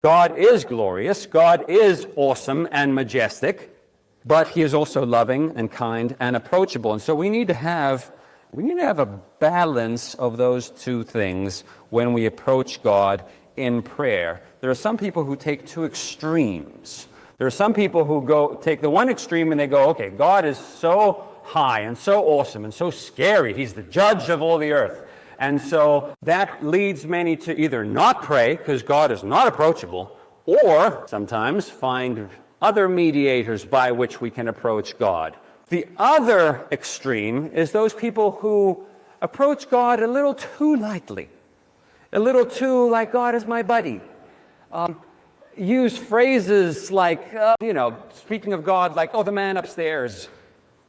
God is glorious, God is awesome and majestic, but he is also loving and kind and approachable. And so we need to have a balance of those two things when we approach God in prayer. There are some people who take two extremes. There are some people who take the one extreme and they go, okay, God is so high and so awesome and so scary. He's the judge of all the earth. And so that leads many to either not pray because God is not approachable, or sometimes find other mediators by which we can approach God. The other extreme is those people who approach God a little too lightly, a little too like God is my buddy. Use phrases like, speaking of God, like, oh, the man upstairs,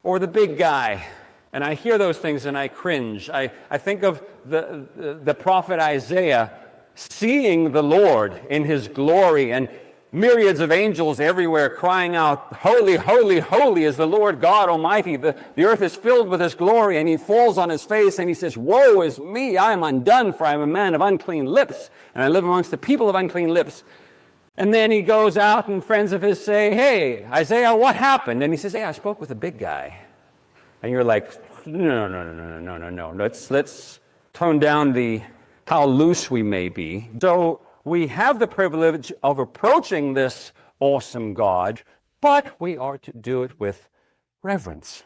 or the big guy. And I hear those things and I cringe. I think of the prophet Isaiah seeing the Lord in his glory and myriads of angels everywhere crying out, holy, holy, holy is the Lord God Almighty. The earth is filled with his glory. And he falls on his face and he says, woe is me, I am undone, for I am a man of unclean lips, and I live amongst the people of unclean lips. And then he goes out and friends of his say, hey, Isaiah, what happened? And he says, hey, I spoke with a big guy. And you're like, no. Let's tone down how loose we may be. So we have the privilege of approaching this awesome God, but we are to do it with reverence.